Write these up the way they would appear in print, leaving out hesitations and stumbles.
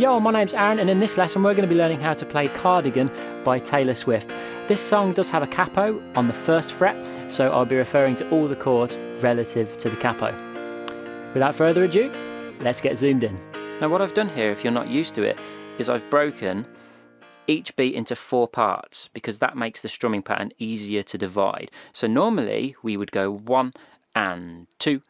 Yo, my name's Aaron, and in this lesson we're going to be learning how to play Cardigan by Taylor Swift. This song does have a capo on the first fret, so I'll be referring to all the chords relative to the capo. Without further ado, let's get zoomed in. Now what I've done here, if you're not used to it, is I've broken each beat into 4 parts because that makes the strumming pattern easier to divide. So normally we would go 1 and 2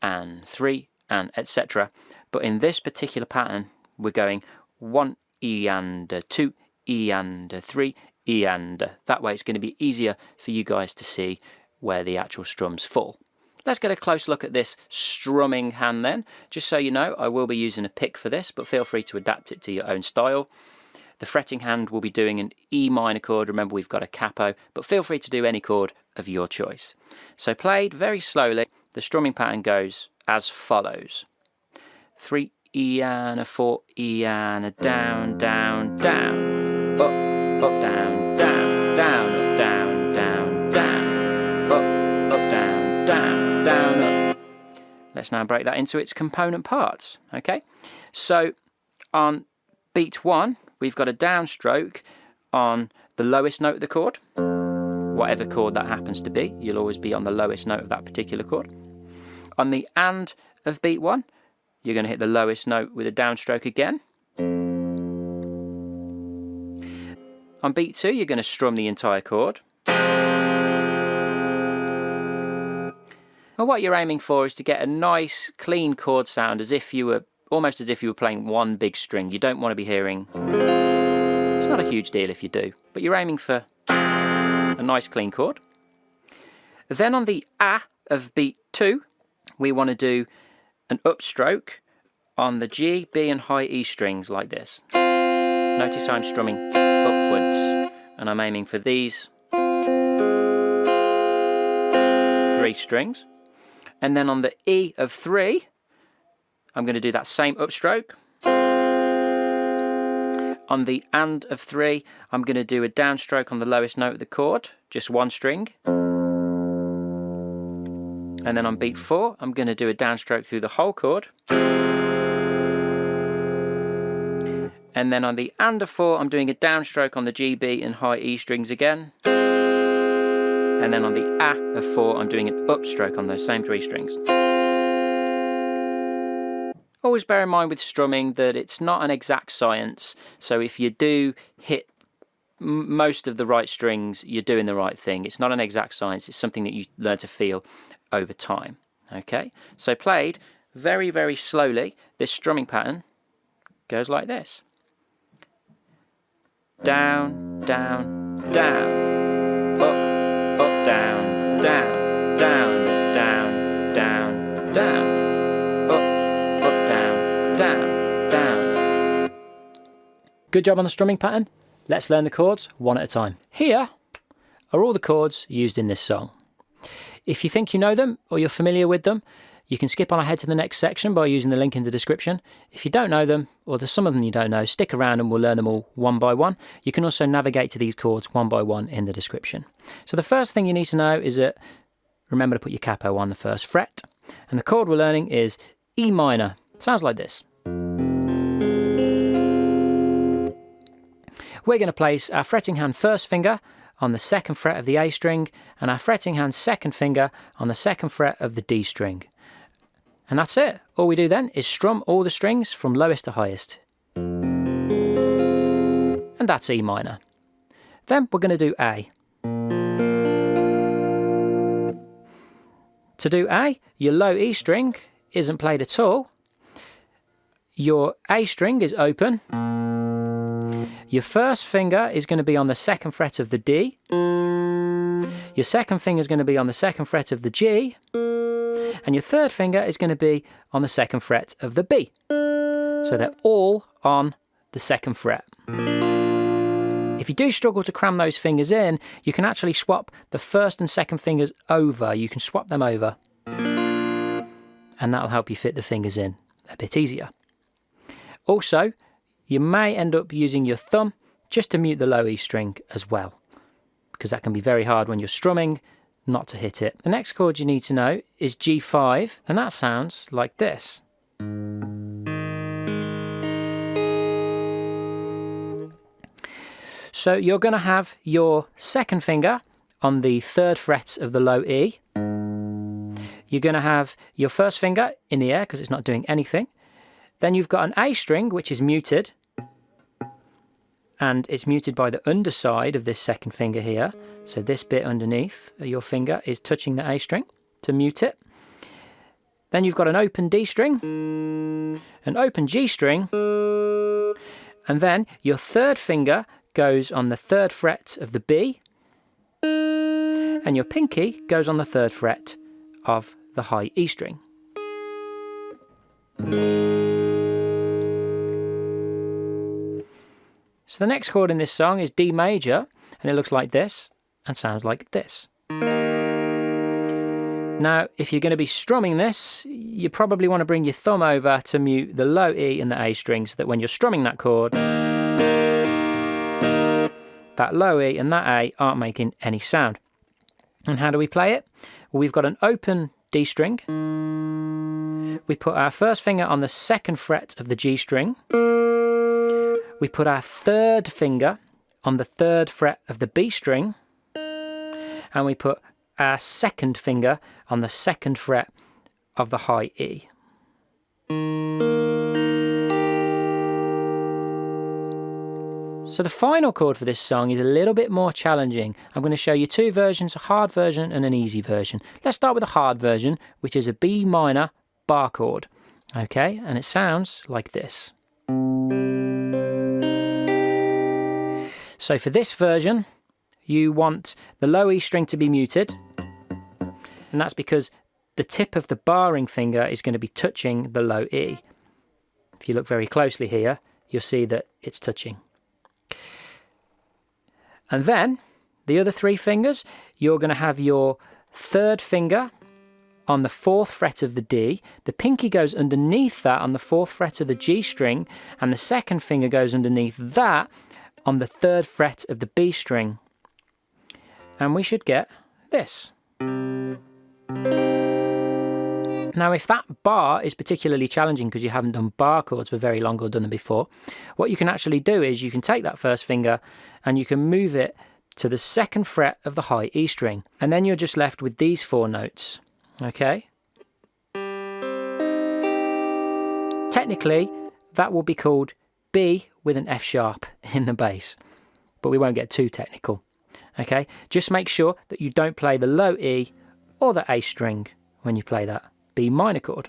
and 3 and etc. But in this particular pattern we're going 1 E and 2 E and 3 E and. That way it's going to be easier for you guys to see where the actual strums fall. Let's get a close look at this strumming hand then. Just so you know, I will be using a pick for this, but feel free to adapt it to your own style. The fretting hand will be doing an E minor chord. Remember, we've got a capo, but feel free to do any chord of your choice. So played very slowly, the strumming pattern goes as follows. 3 E and a 4 E and a down, down, down, up, up, down, down, down, up, down, down, down, up, up, down, down, down, up. Let's now break that into its component parts, okay? So on beat 1, we've got a downstroke on the lowest note of the chord. Whatever chord that happens to be, you'll always be on the lowest note of that particular chord. On the and of beat 1, you're going to hit the lowest note with a downstroke again. On beat 2, you're going to strum the entire chord. And what you're aiming for is to get a nice, clean chord sound, as if you were almost as if you were playing one big string. You don't want to be hearing. It's not a huge deal if you do, but you're aiming for a nice, clean chord. Then on the A of beat 2, we want to do an upstroke on the G, B and high E strings like this. Notice I'm strumming upwards and I'm aiming for these 3 strings. And then on the E of 3, I'm going to do that same upstroke. On the and of 3, I'm going to do a downstroke on the lowest note of the chord, just 1 string. And then on beat 4, I'm going to do a downstroke through the whole chord. And then on the and of 4, I'm doing a downstroke on the G, B and high E strings again. And then on the A of 4, I'm doing an upstroke on those same 3 strings. Always bear in mind with strumming that it's not an exact science. So if you do hit most of the right strings, you're doing the right thing. It's not an exact science. It's something that you learn to feel over time. Okay, so played very, very slowly, this strumming pattern goes like this. Down, down, down, up, up, down, down, down, down, down, down, up, down, down, down. Good job on the strumming pattern. Let's learn the chords one at a time. Here are all the chords used in this song. If you think you know them or you're familiar with them, you can skip on ahead to the next section by using the link in the description. If you don't know them, or there's some of them you don't know, stick around and we'll learn them all one by one. You can also navigate to these chords one by one in the description. So the first thing you need to know is that remember to put your capo on the first fret. And the chord we're learning is E minor. It sounds like this. We're going to place our fretting hand first finger on the 2nd fret of the A string and our fretting hand 2nd finger on the 2nd fret of the D string. And that's it. All we do then is strum all the strings from lowest to highest. And that's E minor. Then we're going to do A. To do A, your low E string isn't played at all. Your A string is open. Your first finger is going to be on the 2nd fret of the D. Your 2nd finger is going to be on the 2nd fret of the G. And your 3rd finger is going to be on the 2nd fret of the B. So they're all on the 2nd fret. If you do struggle to cram those fingers in, you can actually swap the 1st and 2nd fingers over. You can swap them over. And that'll help you fit the fingers in a bit easier. Also, you may end up using your thumb just to mute the low E string as well, because that can be very hard when you're strumming not to hit it. The next chord you need to know is G5, and that sounds like this. So you're going to have your second finger on the 3rd fret of the low E. You're going to have your first finger in the air because it's not doing anything. Then you've got an A string which is muted, and it's muted by the underside of this second finger here. So this bit underneath your finger is touching the A string to mute it. Then you've got an open D string, an open G string, and then your 3rd finger goes on the 3rd fret of the B, and your pinky goes on the 3rd fret of the high E string. So the next chord in this song is D major, and it looks like this and sounds like this. Now, if you're going to be strumming this, you probably want to bring your thumb over to mute the low E and the A string so that when you're strumming that chord, that low E and that A aren't making any sound. And how do we play it? Well, we've got an open D string. We put our first finger on the 2nd fret of the G string. We put our 3rd finger on the 3rd fret of the B string. And we put our 2nd finger on the 2nd fret of the high E. So the final chord for this song is a little bit more challenging. I'm going to show you 2 versions, a hard version and an easy version. Let's start with the hard version, which is a B minor bar chord. Okay, and it sounds like this. So for this version, you want the low E string to be muted, and that's because the tip of the barring finger is going to be touching the low E. If you look very closely here, you'll see that it's touching. And then, the other 3 fingers, you're going to have your 3rd finger on the 4th fret of the D. The pinky goes underneath that on the 4th fret of the G string, and the 2nd finger goes underneath that on the 3rd fret of the B string. And we should get this. Now, if that bar is particularly challenging because you haven't done bar chords for very long or done them before, what you can actually do is you can take that first finger and you can move it to the 2nd fret of the high E string. And then you're just left with these 4 notes, okay? Technically, that will be called B with an F sharp in the bass, but we won't get too technical, okay? Just make sure that you don't play the low E or the A string when you play that B minor chord.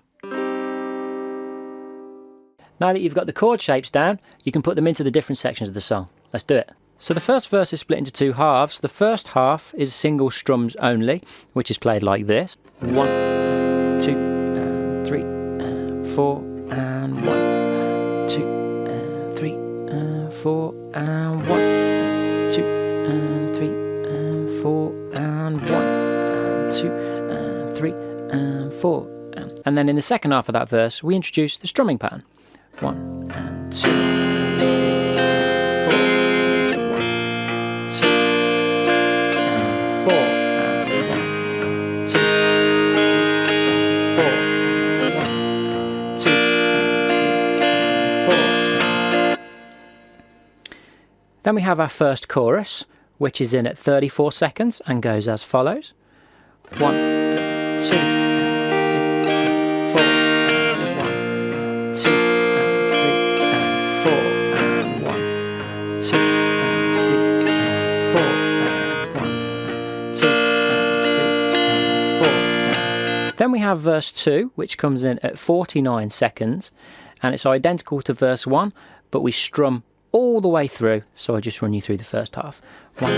Now that you've got the chord shapes down, you can put them into the different sections of the song. Let's do it. So the first verse is split into 2 halves. The first half is single strums only, which is played like this. 1, 2, and 3, and 4, and 1, 2, and 3, and 4, and 1, 2, and 3, and 4, and 1, and 2, and 3, and 4. And then in the second half of that verse, we introduce the strumming pattern. 1, and 2, and 3, and 4, and 1, 2, and 4, and 1, and 2, and 4, and 1, and 2, and 3, and 4. Then we have our first chorus, which is in at 34 seconds and goes as follows. 1, 2, 4, and 1, and 2, and 3, and 4, and 1, 2, and 3, and 4, and 1, and 2, and 3, and 4. Then we have verse 2, which comes in at 49 seconds, and it's identical to verse 1, but we strum all the way through, so I'll just run you through the first half. 1,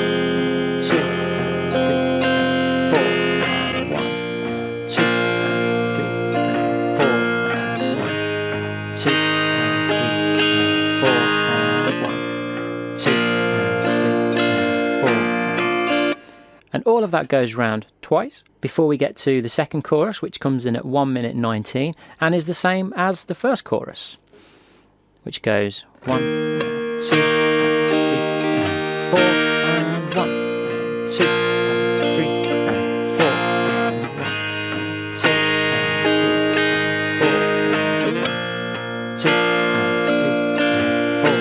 2, and 3, and 4, and 1, and 2, and 3, and 4, and 1, 2, and 3, and 4, and 1, 2, and 3, and 4. And all of that goes round twice before we get to the second chorus, which comes in at 1 minute 19 and is the same as the first chorus, which goes 1, 2, 3, and 4, and 1, and 2, and 3, and 4, and 1, and 2, and 3, and 4, and 1, 2, and 3, and 4.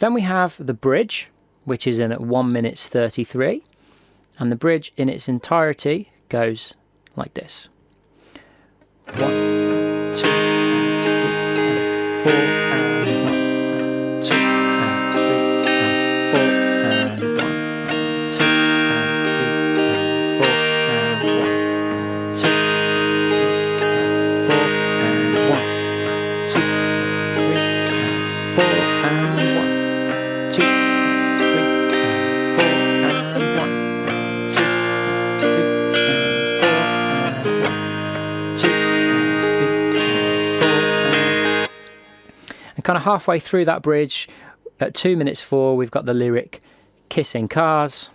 Then we have the bridge, which is in at 1 minute 33, and the bridge in its entirety goes like this. 1, 2, 3, 4, and 1, 2, 3, 4, and 1, 2, 3, 4, and 1, 2, 3, 4, and 1, 2, 3, 4, and 1, 2, 3, 4, and 1, 2, 3, 4, and 1, 2, 3, 4, and kind of halfway through that bridge, at 2 minutes 4, we've got the lyric "Kissing Cars,"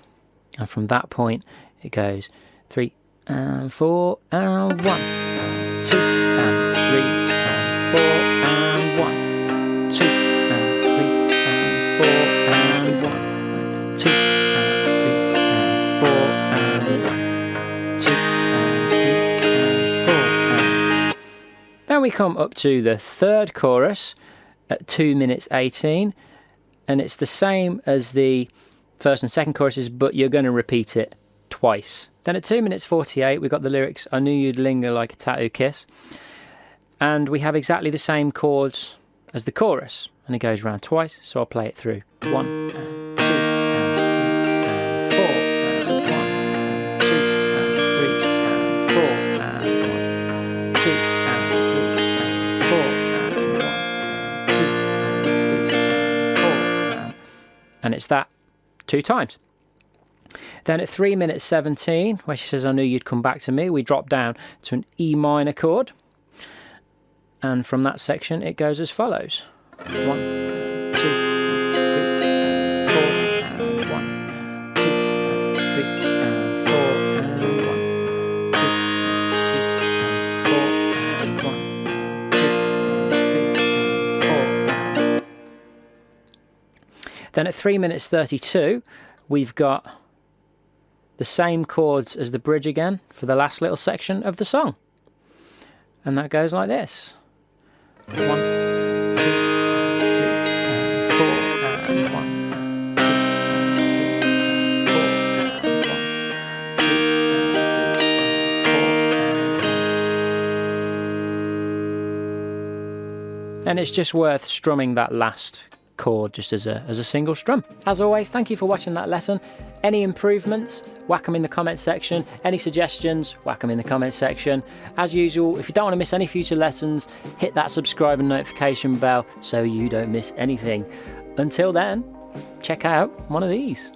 and from that point it goes 3 and 4 and 1 and 2 and 3 and 4 and 1 and 2 and 3 and 4 and 1 and 2 and 3 and 4 and 1 and 2 and 3 and 4 and... Then we come up to the third chorus at 2 minutes 18, and it's the same as the first and second choruses, but you're going to repeat it twice. Then at 2 minutes 48, we've got the lyrics "I knew you'd linger like a tattoo kiss," and we have exactly the same chords as the chorus, and it goes around twice, so I'll play it through. 1 and 2 and 3 and 4 and 1 and 2 and 3 and 4 and 1, 2 and 3 and 4 and 1 and 2 and 3 and 4 and it's that 2 times. Then at 3 minutes 17, where she says "I knew you'd come back to me," we drop down to an E minor chord, and from that section it goes as follows: 1, 2, 3, 4, and 1, 2, 3, and 4, and 1, 2, 3, and 4, and 1, 2, 3, and 4. Then at 3 minutes 32, we've got the same chords as the bridge again for the last little section of the song, and that goes like this: 1, 2, 3, and 4, and 1, 2, 3, 4, and 1, 2, 3, 4, and it's just worth strumming that last chord just as a single strum. As always, thank you for watching that lesson. Any improvements, whack them in the comment section. Any suggestions, whack them in the comment section. As usual, if you don't want to miss any future lessons, hit that subscribe and notification bell so you don't miss anything. Until then, check out one of these.